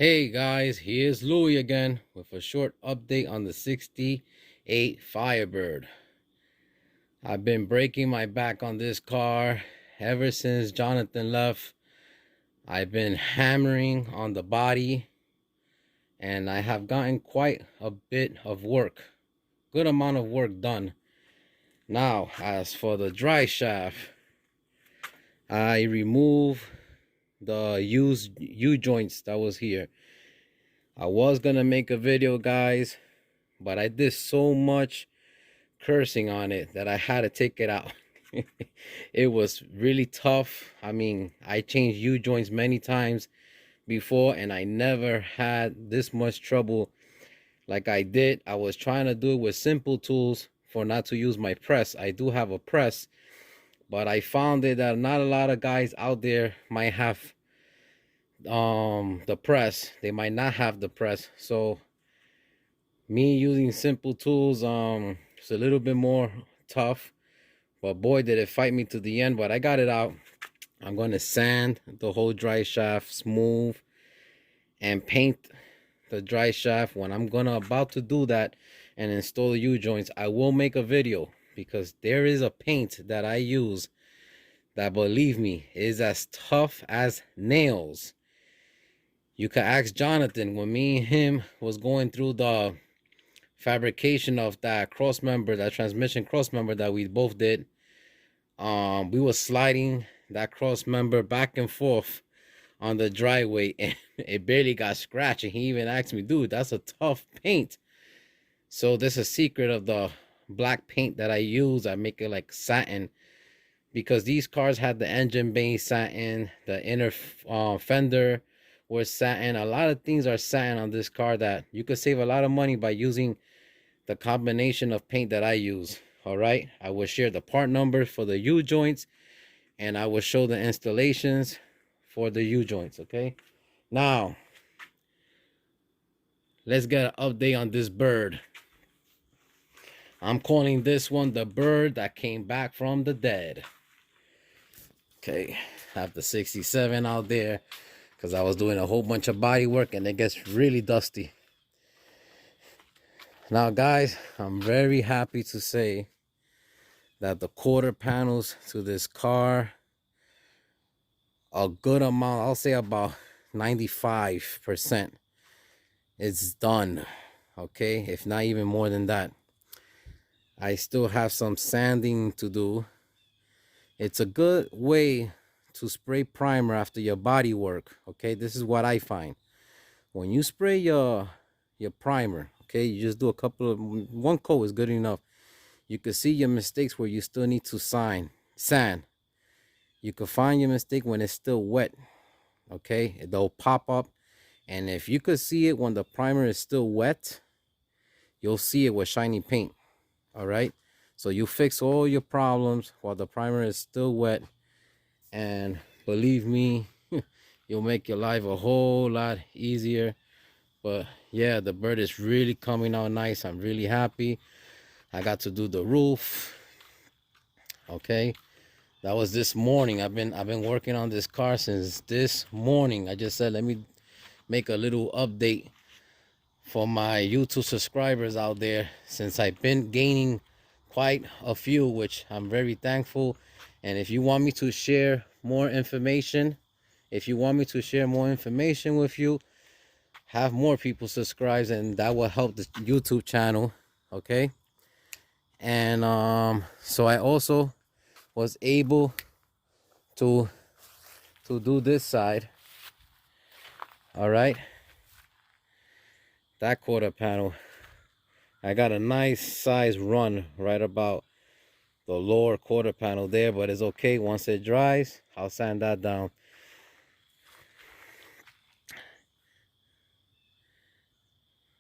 Hey guys, here's Louie again with a short update on the 68 Firebird. I've been breaking my back on this car ever since Jonathan left. I've been hammering on the body and I have gotten quite a bit of work, good amount of work done. Now, as for the dry shaft, I removed the used U-joints that was here. I was gonna make a video, guys, but I did so much cursing on it that I had to take it out. It was really tough. I mean, I changed U-joints many times before and I never had this much trouble like I did. I was trying to do it with simple tools for not to use my press. I do have a press, but I found it that not a lot of guys out there might have the press. They might not have the press. So me using simple tools it's a little bit more tough, but boy did it fight me to the end. But I got it out. I'm going to sand the whole dry shaft smooth and paint the dry shaft. When I'm about to do that and install the U-joints, I will make a video, because there is a paint that I use that, believe me, is as tough as nails. You can ask Jonathan, when me and him was going through the fabrication of that cross member, that transmission cross member that we both did, we were sliding that cross member back and forth on the driveway and it barely got scratched. And he even asked me, dude, that's a tough paint. So this is a secret of the black paint that I use. I make it like satin, because these cars had the engine bay satin, the inner fender was satin. A lot of things are satin on this car that you could save a lot of money by using the combination of paint that I use. All right, I will share the part numbers for the U-joints and I will show the installations for the U-joints. Okay, now let's get an update on this bird. I'm calling this one the bird that came back from the dead. Okay, I have the 67 out there because I was doing a whole bunch of body work and it gets really dusty. Now guys, I'm very happy to say that the quarter panels to this car, a good amount, I'll say about 95%, it's done. Okay, if not even more than that. I still have some sanding to do. It's a good way to spray primer after your body work. Okay, this is what I find. When you spray your primer, okay, you just do a couple of, one coat is good enough. You can see your mistakes where you still need to sand. You can find your mistake when it's still wet. Okay, they'll pop up. And if you could see it when the primer is still wet, you'll see it with shiny paint. All right, so you fix all your problems while the primer is still wet, and believe me, you'll make your life a whole lot easier. But yeah, the bird is really coming out nice. I'm really happy. I got to do the roof. Okay, that was this morning. I've been working on this car since this morning. I just said let me make a little update for my YouTube subscribers out there, since I've been gaining quite a few, which I'm very thankful. And if you want me to share more information, with you, have more people subscribe, and that will help the YouTube channel. Okay, and so I also was able to do this side. All right, that quarter panel, I got a nice size run right about the lower quarter panel there, but it's okay. Once it dries, I'll sand that down.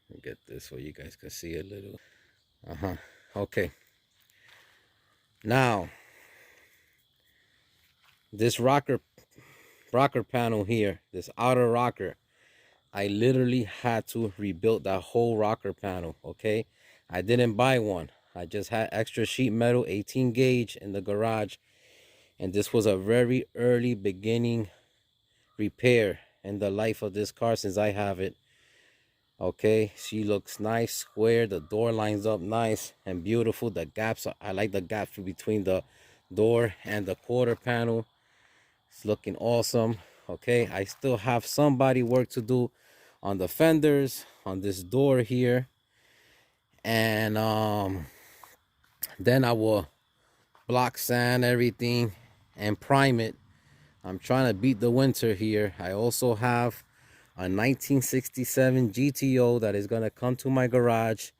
Let me get this so you guys can see a little. Okay, now this rocker panel here, this outer rocker, I literally had to rebuild that whole rocker panel. Okay, I didn't buy one. I just had extra sheet metal 18 gauge in the garage, and this was a very early beginning repair. in the life of this car since I have it. Okay, she looks nice, square. The door lines up nice and beautiful. The gaps, I like the gaps between the door and the quarter panel. It's looking awesome. Okay, I still have some body work to do on the fenders, on this door here. And then I will block sand everything and prime it. I'm trying to beat the winter here. I also have a 1967 GTO that is going to come to my garage,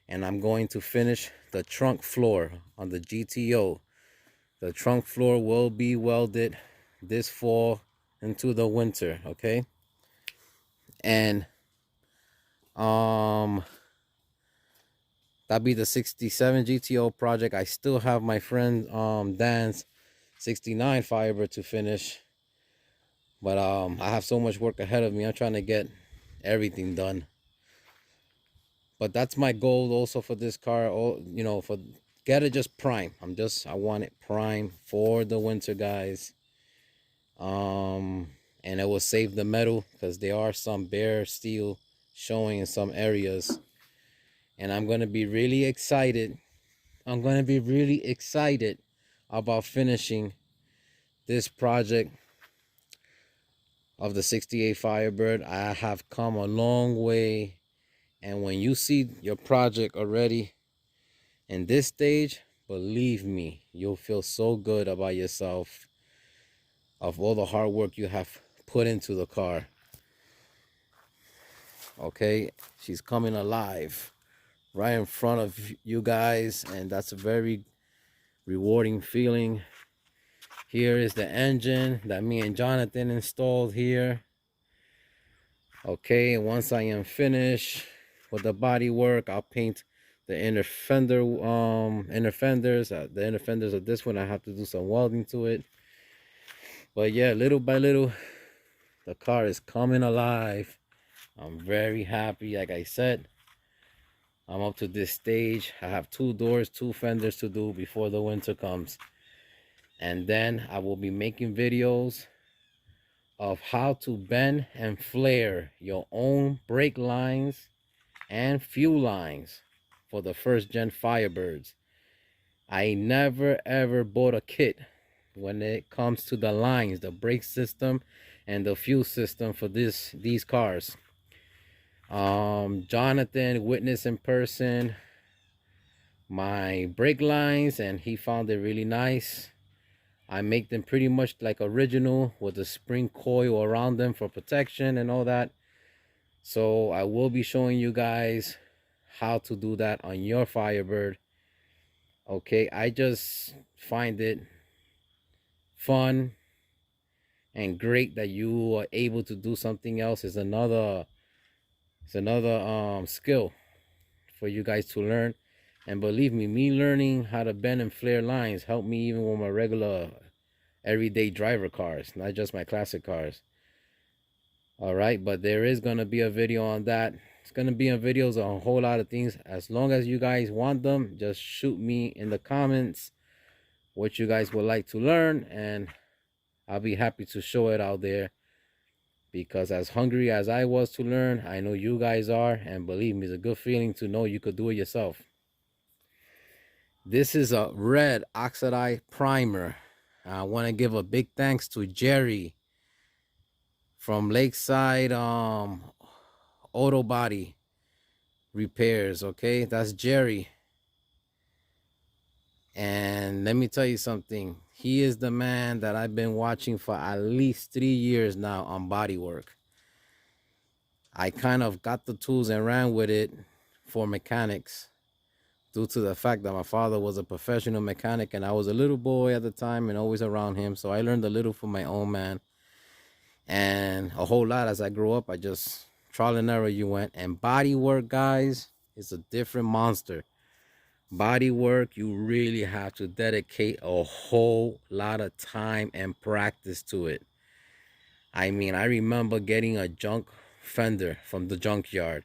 and I'm going to finish the trunk floor on the GTO. The trunk floor will be welded this fall into the winter, okay? And that'll be the 67 GTO project. I still have my friend Dan's 69 Firebird to finish, but I have so much work ahead of me. I'm trying to get everything done. But that's my goal also for this car. You know, for get it just prime. I want it prime for the winter, guys. And it will save the metal because there are some bare steel showing in some areas. And I'm gonna be really excited. I'm gonna be really excited about finishing this project of the 68 Firebird. I have come a long way, and when you see your project already in this stage, believe me, you'll feel so good about yourself of all the hard work you have put into the car. Okay, she's coming alive right in front of you guys, and that's a very rewarding feeling. Here is the engine that me and Jonathan installed here. Okay, and once I am finished with the body work, I'll paint the inner fender, inner fenders. The inner fenders of this one, I have to do some welding to it. But yeah, little by little, the car is coming alive. I'm very happy. Like I said, I'm up to this stage. I have 2 doors, 2 fenders to do before the winter comes. And then I will be making videos of how to bend and flare your own brake lines and fuel lines for the first gen Firebirds. I never ever bought a kit when it comes to the lines, the brake system and the fuel system for these cars. Jonathan witnessed in person my brake lines, and he found it really nice. I make them pretty much like original with a spring coil around them for protection and all that. So I will be showing you guys how to do that on your Firebird. Okay, I just find it fun and great that you are able to do something else. It's another skill for you guys to learn. And believe me learning how to bend and flare lines helped me even with my regular everyday driver cars, not just my classic cars. All right, but there is going to be a video on that. It's going to be on videos on a whole lot of things. As long as you guys want them, just shoot me in the comments what you guys would like to learn, and I'll be happy to show it out there. Because as hungry as I was to learn, I know you guys are, and believe me, it's a good feeling to know you could do it yourself. This is a red oxide primer. I want to give a big thanks to Jerry from Lakeside Auto Body Repairs. Okay, that's Jerry. And let me tell you something. He is the man that I've been watching for at least 3 years now on bodywork. I kind of got the tools and ran with it for mechanics due to the fact that my father was a professional mechanic and I was a little boy at the time and always around him. So I learned a little from my own man and a whole lot as I grew up. I just trial and error you went. And body work, guys, is a different monster. Body work, you really have to dedicate a whole lot of time and practice to it. I mean, I remember getting a junk fender from the junkyard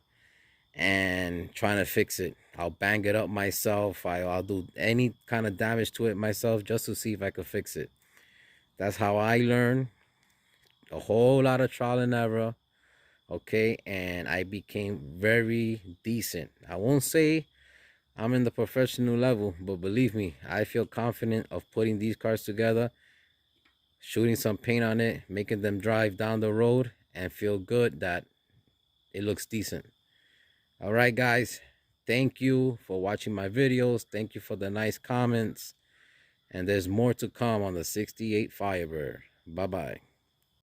and trying to fix it. I'll bang it up myself. I'll do any kind of damage to it myself just to see if I could fix it. That's how I learn. a whole lot of trial and error. Okay, and I became very decent. I won't say I'm in the professional level, but believe me, I feel confident of putting these cars together, shooting some paint on it, making them drive down the road, and feel good that it looks decent. All right, guys, thank you for watching my videos. Thank you for the nice comments. And there's more to come on the 68 Firebird. Bye-bye.